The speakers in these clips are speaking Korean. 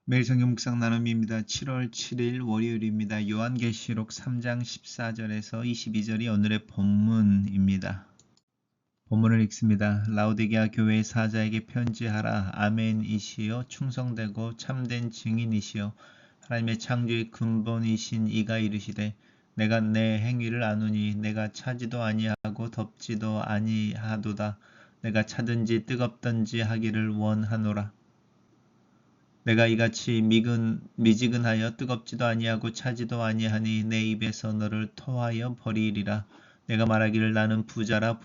매일 성경 묵상 나눔입니다. 7월 7일 월요일입니다. 요한계시록 3장 14절에서 22절이 오늘의 본문입니다. 본문을 읽습니다. 라오디게아 교회의 사자에게 편지하라. 아멘이시여 충성되고 참된 증인이시여 하나님의 창조의 근본이신 이가 이르시되 내가 내 행위를 아노니 내가 차지도 아니하고 덥지도 아니하도다. 내가 차든지 뜨겁든지 하기를 원하노라. 내가 이같이 미지근하여 뜨겁지도 아니하고 차지도 아니하니 내 입에서 너를 토하여 버리리라. 내가 말하기를 나는 부자라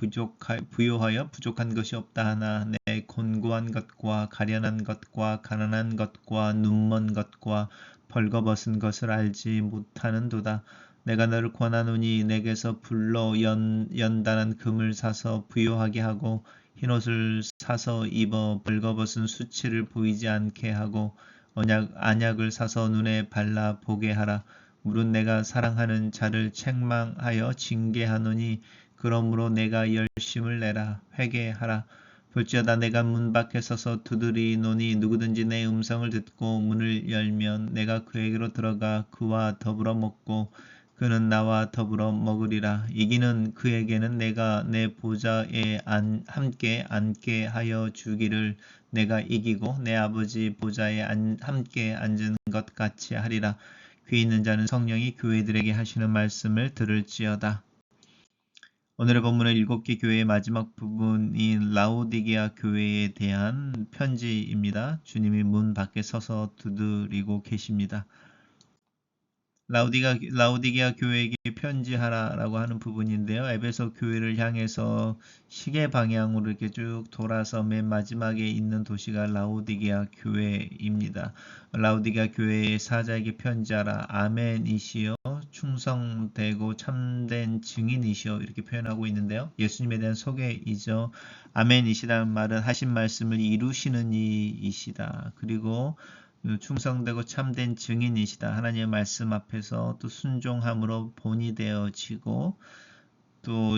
부요하여 부족한 것이 없다 하나 내 곤고한 것과 가련한 것과 가난한 것과 눈먼 것과 벌거벗은 것을 알지 못하는도다. 내가 너를 권하노니 내게서 불로 연단한 금을 사서 부요하게 하고 흰옷을 사서 입어 벌거벗은 수치를 보이지 않게 하고 안약을 사서 눈에 발라 보게 하라. 물은 내가 사랑하는 자를 책망하여 징계하노니 그러므로 내가 열심을 내라. 회개하라. 볼지어다 내가 문 밖에 서서 두드리노니 누구든지 내 음성을 듣고 문을 열면 내가 그에게로 들어가 그와 더불어 먹고 그는 나와 더불어 먹으리라. 이기는 그에게는 내가 내 보좌에 함께 앉게 하여 주기를 내가 이기고 내 아버지 보좌에 함께 앉은 것 같이 하리라. 귀 있는 자는 성령이 교회들에게 하시는 말씀을 들을지어다. 오늘의 본문은 7개 교회의 마지막 부분인 라오디게아 교회에 대한 편지입니다. 주님이 문 밖에 서서 두드리고 계십니다. 라오디게아 교회에게 편지하라라고 하는 부분인데요. 에베소 교회를 향해서 시계 방향으로 이렇게 쭉 돌아서 맨 마지막에 있는 도시가 라오디게아 교회입니다. 라오디게아 교회의 사자에게 편지하라. 아멘이시여 충성되고 참된 증인이시여 이렇게 표현하고 있는데요. 예수님에 대한 소개이죠. 아멘이시라는 말은 하신 말씀을 이루시는 이이시다. 그리고 충성되고 참된 증인이시다. 하나님의 말씀 앞에서 또 순종함으로 본이 되어지고 또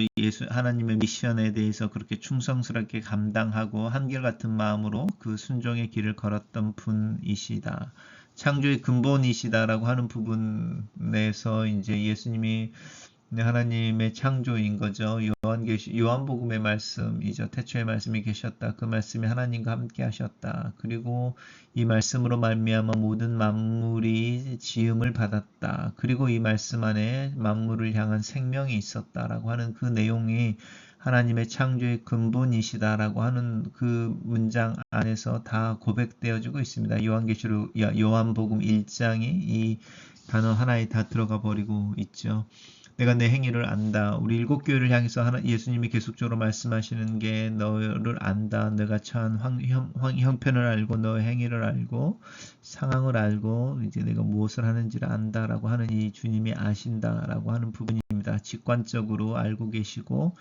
하나님의 미션에 대해서 그렇게 충성스럽게 감당하고 한결같은 마음으로 그 순종의 길을 걸었던 분이시다. 창조의 근본이시다라고 하는 부분에서 이제 예수님이 하나님의 창조인 거죠. 요한복음의 말씀이죠. 태초의 말씀이 계셨다. 그 말씀이 하나님과 함께 하셨다. 그리고 이 말씀으로 말미암아 모든 만물이 지음을 받았다. 그리고 이 말씀 안에 만물을 향한 생명이 있었다라고 하는 그 내용이 하나님의 창조의 근본이시다라고 하는 그 문장 안에서 다 고백되어지고 있습니다. 요한복음 1장이 이 단어 하나에 다 들어가 버리고 있죠. 내가 내 행위를 안다. 우리 7교회를 향해서 예수님이 계속적으로 말씀하시는 게 너를 안다. 내가 처한 형편을 알고 너의 행위를 알고 상황을 알고 이제 내가 무엇을 하는지를 안다라고 하는 이 주님이 아신다라고 하는 부분입니다. 직관적으로 알고 계시고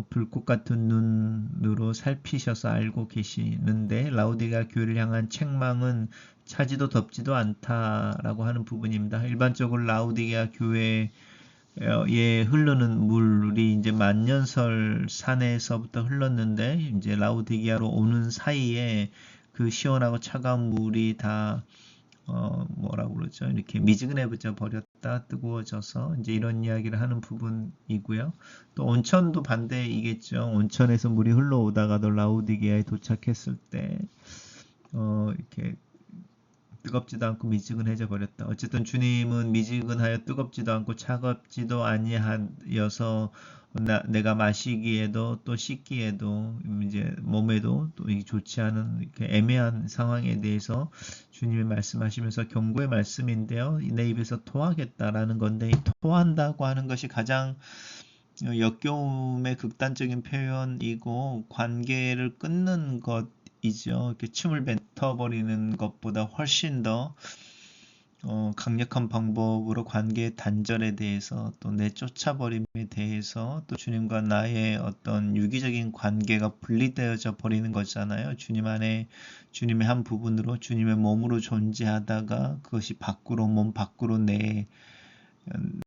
불꽃 같은 눈으로 살피셔서 알고 계시는데 라오디게아 교회를 향한 책망은 차지도 덥지도 않다라고 하는 부분입니다. 일반적으로 라오디게아 교회 에 흐르는 물이 이제 만년설 산에서부터 흘렀는데 이제 라오디게아로 오는 사이에 그 시원하고 차가운 물이 다 뭐라고 그러죠? 이렇게 미지근해져 버렸다 뜨거워져서 이제 이런 이야기를 하는 부분이고요. 또 온천도 반대이겠죠. 온천에서 물이 흘러오다가도 라오디게아에 도착했을 때 이렇게 뜨겁지도 않고 미지근해져 버렸다. 어쨌든 주님은 미지근하여 뜨겁지도 않고 차갑지도 아니하여서 내가 마시기에도 또 씻기에도 이제 몸에도 또 좋지 않은 이렇게 애매한 상황에 대해서 주님이 말씀하시면서 경고의 말씀인데요. 내 입에서 토하겠다라는 건데 이 토한다고 하는 것이 가장 역겨움의 극단적인 표현이고 관계를 끊는 것 이죠. 이렇게 침을 뱉어버리는 것보다 훨씬 더 강력한 방법으로 관계의 단절에 대해서 또 내쫓아버림에 대해서 또 주님과 나의 어떤 유기적인 관계가 분리되어져 버리는 거잖아요. 주님 안에 주님의 한 부분으로 주님의 몸으로 존재하다가 그것이 몸 밖으로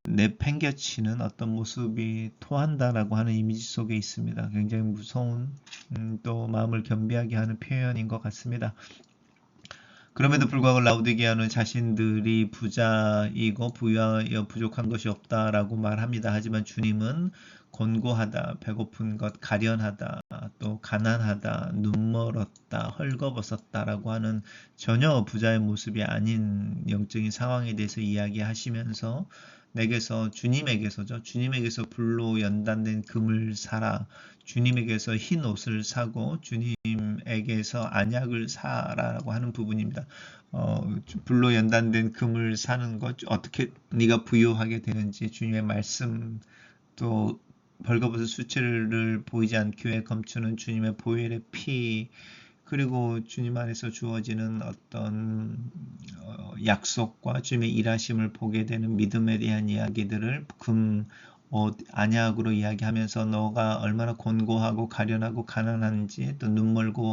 내팽겨치는 어떤 모습이 토한다라고 하는 이미지 속에 있습니다. 굉장히 무서운 또 마음을 겸비하게 하는 표현인 것 같습니다. 그럼에도 불구하고 라우디게아는 자신들이 부자이고 부유하여 부족한 것이 없다라고 말합니다. 하지만 주님은 곤고하다, 배고픈 것, 가련하다, 또 가난하다, 눈멀었다, 헐거벗었다라고 하는 전혀 부자의 모습이 아닌 영적인 상황에 대해서 이야기하시면서 내게서 주님에게서죠. 주님에게서 불로 연단된 금을 사라. 주님에게서 흰 옷을 사고 주님에게서 안약을 사라고 하는 부분입니다. 불로 연단된 금을 사는 것 어떻게 네가 부유하게 되는지 주님의 말씀 또 벌거벗은 수치를 보이지 않기 위해 검추는 주님의 보혈의 피 그리고 주님 안에서 주어지는 어떤 약속과 주님의 일하심을 보게 되는 믿음에 대한 이야기들을 안약으로 이야기하면서 너가 얼마나 곤고하고 가련하고 가난한지 또 눈멀고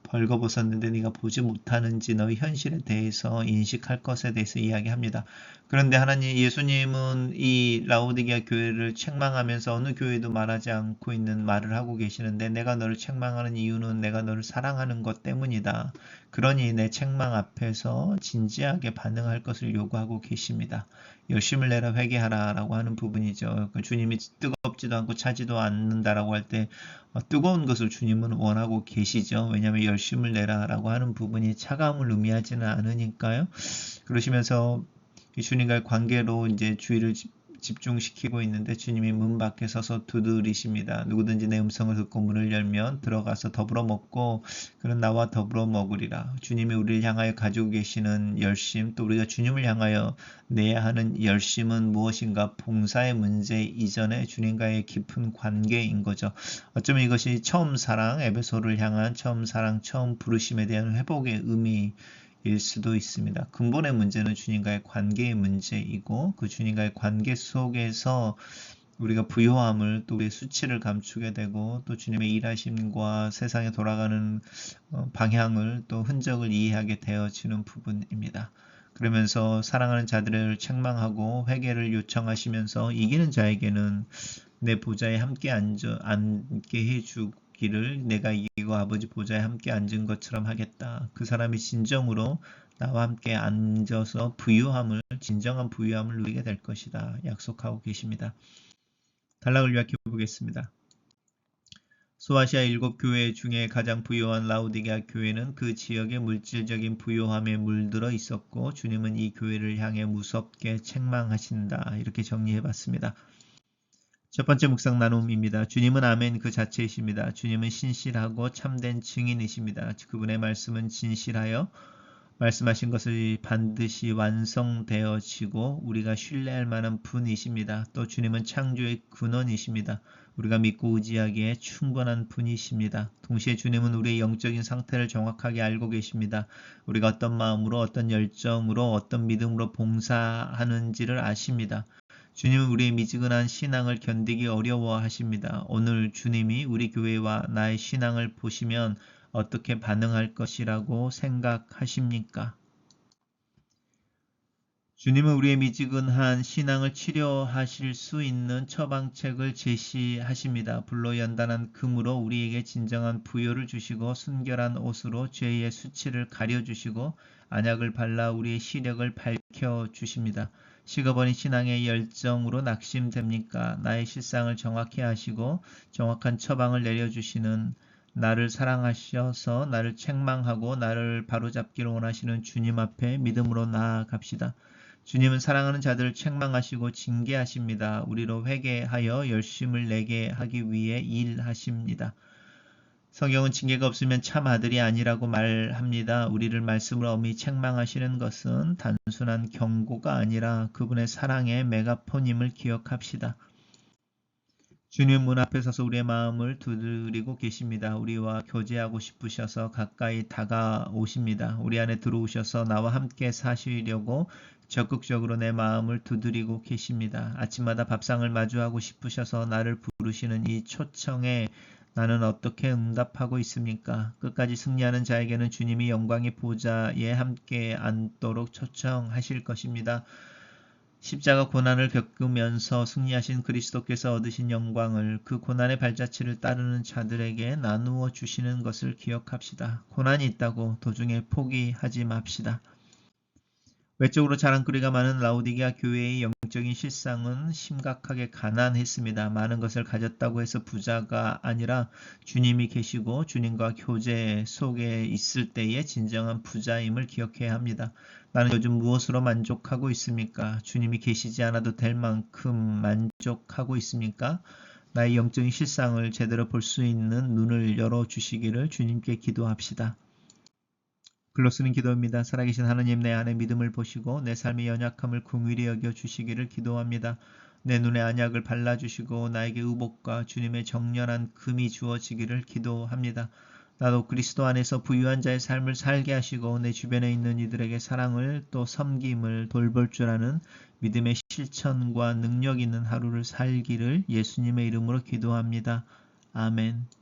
벌거벗었는데 네가 보지 못하는지 너의 현실에 대해서 인식할 것에 대해서 이야기합니다. 그런데 하나님 예수님은 이 라오디게아 교회를 책망하면서 어느 교회도 말하지 않고 있는 말을 하고 계시는데 내가 너를 책망하는 이유는 내가 너를 사랑하는 것 때문이다. 그러니 내 책망 앞에서 진지하게 반응할 것을 요구하고 계십니다. 열심을 내라 회개하라 라고 하는 부분이죠. 주님이 뜨겁지도 않고 차지도 않는다라고 할 때 뜨거운 것을 주님은 원하고 계시죠. 왜냐하면 열심을 내라 라고 하는 부분이 차가움을 의미하지는 않으니까요. 그러시면서 주님과의 관계로 이제 주의를 집중시키고 있는데 주님이 문 밖에 서서 두드리십니다. 누구든지 내 음성을 듣고 문을 열면 들어가서 더불어 먹고 그는 나와 더불어 먹으리라. 주님이 우리를 향하여 가지고 계시는 열심 또 우리가 주님을 향하여 내야 하는 열심은 무엇인가 봉사의 문제 이전에 주님과의 깊은 관계인 거죠. 어쩌면 이것이 처음 사랑 에베소를 향한 처음 사랑 처음 부르심에 대한 회복의 의미 일 수도 있습니다. 근본의 문제는 주님과의 관계의 문제이고 그 주님과의 관계 속에서 우리가 부요함을 또 우리의 수치를 감추게 되고 또 주님의 일하심과 세상에 돌아가는 방향을 또 흔적을 이해하게 되어지는 부분입니다. 그러면서 사랑하는 자들을 책망하고 회개를 요청하시면서 이기는 자에게는 내 보좌에 함께 앉게 해주기를 내가 이기고 아버지 보좌에 함께 앉은 것처럼 하겠다. 그 사람이 진정으로 나와 함께 앉아서 진정한 부유함을 누리게 될 것이다. 약속하고 계십니다. 단락을 요약해 보겠습니다. 소아시아 7교회 중에 가장 부유한 라우디게아 교회는 그 지역의 물질적인 부유함에 물들어 있었고 주님은 이 교회를 향해 무섭게 책망하신다. 이렇게 정리해 봤습니다. 첫 번째 묵상 나눔입니다. 주님은 아멘 그 자체이십니다. 주님은 신실하고 참된 증인이십니다. 그분의 말씀은 진실하여 말씀하신 것을 반드시 완성되어지고 우리가 신뢰할 만한 분이십니다. 또 주님은 창조의 근원이십니다. 우리가 믿고 의지하기에 충분한 분이십니다. 동시에 주님은 우리의 영적인 상태를 정확하게 알고 계십니다. 우리가 어떤 마음으로 어떤 열정으로 어떤 믿음으로 봉사하는지를 아십니다. 주님은 우리의 미지근한 신앙을 견디기 어려워하십니다. 오늘 주님이 우리 교회와 나의 신앙을 보시면 어떻게 반응할 것이라고 생각하십니까? 주님은 우리의 미지근한 신앙을 치료하실 수 있는 처방책을 제시하십니다. 불로 연단한 금으로 우리에게 진정한 부요를 주시고 순결한 옷으로 죄의 수치를 가려주시고 안약을 발라 우리의 시력을 밝혀주십니다. 식어버린 신앙의 열정으로 낙심됩니까? 나의 실상을 정확히 아시고 정확한 처방을 내려주시는 나를 사랑하셔서 나를 책망하고 나를 바로잡기를 원하시는 주님 앞에 믿음으로 나아갑시다. 주님은 사랑하는 자들을 책망하시고 징계하십니다. 우리로 회개하여 열심을 내게 하기 위해 일하십니다. 성경은 징계가 없으면 참 아들이 아니라고 말합니다. 우리를 말씀으로 엄히 책망하시는 것은 단순한 경고가 아니라 그분의 사랑의 메가폰임을 기억합시다. 주님 문 앞에 서서 우리의 마음을 두드리고 계십니다. 우리와 교제하고 싶으셔서 가까이 다가오십니다. 우리 안에 들어오셔서 나와 함께 사시려고 적극적으로 내 마음을 두드리고 계십니다. 아침마다 밥상을 마주하고 싶으셔서 나를 부르시는 이 초청에 나는 어떻게 응답하고 있습니까? 끝까지 승리하는 자에게는 주님이 영광의 보좌에 함께 앉도록 초청하실 것입니다. 십자가 고난을 겪으면서 승리하신 그리스도께서 얻으신 영광을 그 고난의 발자취를 따르는 자들에게 나누어 주시는 것을 기억합시다. 고난이 있다고 도중에 포기하지 맙시다. 외적으로 자랑거리가 많은 라오디게아 교회의 영적인 실상은 심각하게 가난했습니다. 많은 것을 가졌다고 해서 부자가 아니라 주님이 계시고 주님과 교제 속에 있을 때의 진정한 부자임을 기억해야 합니다. 나는 요즘 무엇으로 만족하고 있습니까? 주님이 계시지 않아도 될 만큼 만족하고 있습니까? 나의 영적인 실상을 제대로 볼 수 있는 눈을 열어주시기를 주님께 기도합시다. 글로 쓰는 기도입니다. 살아계신 하나님, 내 안에 믿음을 보시고 내 삶의 연약함을 긍휼히 여겨 주시기를 기도합니다. 내 눈에 안약을 발라주시고 나에게 의복과 주님의 정렬한 금이 주어지기를 기도합니다. 나도 그리스도 안에서 부유한 자의 삶을 살게 하시고 내 주변에 있는 이들에게 사랑을 또 섬김을 돌볼 줄 아는 믿음의 실천과 능력 있는 하루를 살기를 예수님의 이름으로 기도합니다. 아멘.